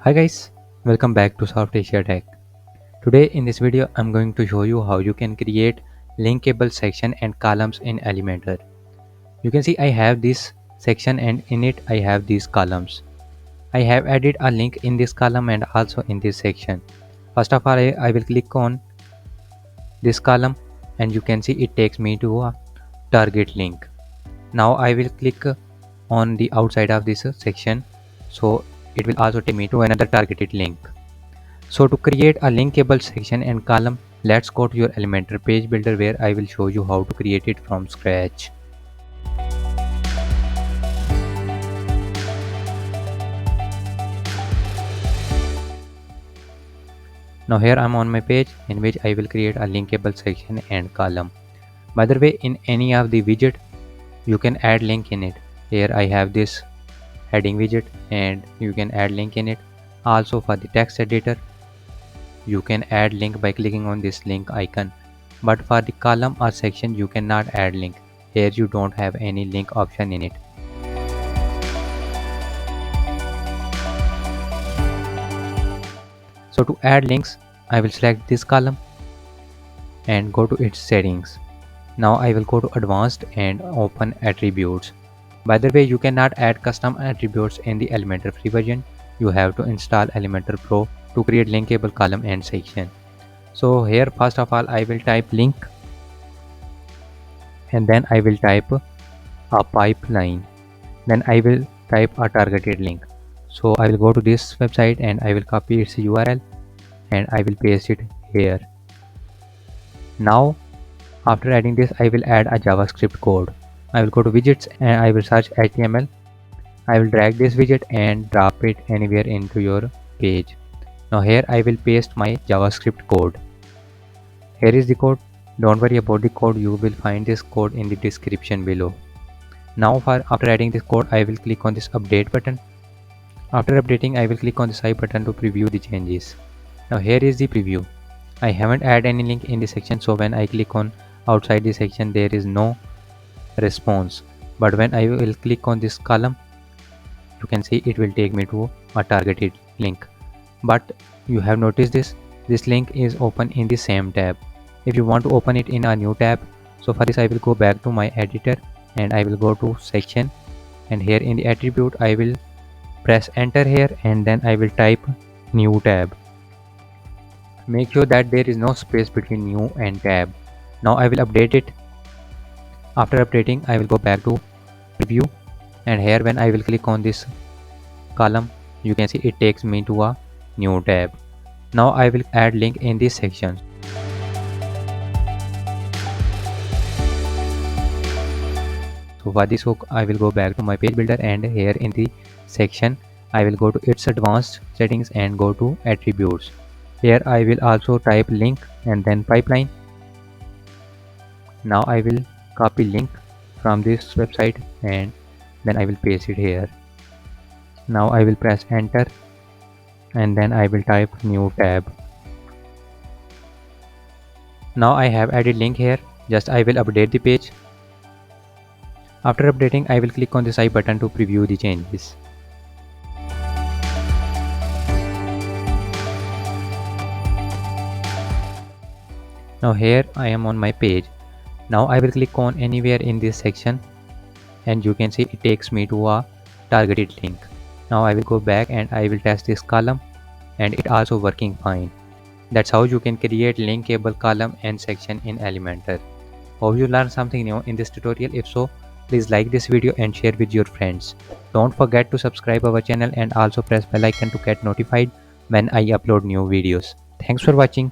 Hi guys, welcome back to SoftAsia Tech. Today in this video I'm going to show you how you can create linkable section and columns in Elementor. You can see I have this section and in it I have these columns. I have added a link in this column and also in this section. First of all I will click on this column and you can see it takes me to a target link. Now I will click on the outside of this section, so it will also take me to another targeted link. So to create a linkable section and column, let's go to your Elementor page builder where I will show you how to create it from scratch. Now here I'm on my page in which I will create a linkable section and column. By the way, in any of the widget, you can add link in it. Here I have this heading widget and you can add link in it. Also for the text editor, you can add link by clicking on this link icon. But for the column or section, you cannot add link. Here you don't have any link option in it. So to add links, I will select this column and go to its settings. Now I will go to advanced and open attributes. By the way, you cannot add custom attributes in the Elementor free version. You have to install Elementor Pro to create linkable column and section. So here first of all I will type link and then I will type a pipeline. Then I will type a targeted link. So I will go to this website and I will copy its URL and I will paste it here. Now after adding this I will add a JavaScript code. I will go to widgets and I will search HTML. I will drag this widget and drop it anywhere into your page. Now here I will paste my JavaScript code. Here is the code. Don't worry about the code, you will find this code in the description below. Now after adding this code I will click on this update button. After updating I will click on this I button to preview the changes. Now here is the preview. I haven't added any link in this section, so when I click on outside this section there is no response. But when I will click on this column, you can see it will take me to a targeted link. But you have noticed this link is open in the same tab. If you want to open it in a new tab, so for this I will go back to my editor and I will go to section, and here in the attribute I will press enter here and then I will type new tab. Make sure that there is no space between new and tab. Now I will update it. After updating I will go back to preview, and here when I will click on this column you can see it takes me to a new tab. Now I will add link in this section. So for this hook I will go back to my page builder and here in the section I will go to its advanced settings and go to attributes. Here I will also type link and then pipeline. Now I will copy link from this website and then I will paste it here. Now I will press enter and then I will type new tab. Now I have added link here, just I will update the page. After updating I will click on this I button to preview the changes. Now here I am on my page. Now I will click on anywhere in this section and you can see it takes me to a targeted link. Now I will go back and I will test this column and it also working fine. That's how you can create linkable column and section in Elementor. Hope you learned something new in this tutorial. If so, please like this video and share with your friends. Don't forget to subscribe our channel and also press bell icon to get notified when I upload new videos. Thanks for watching.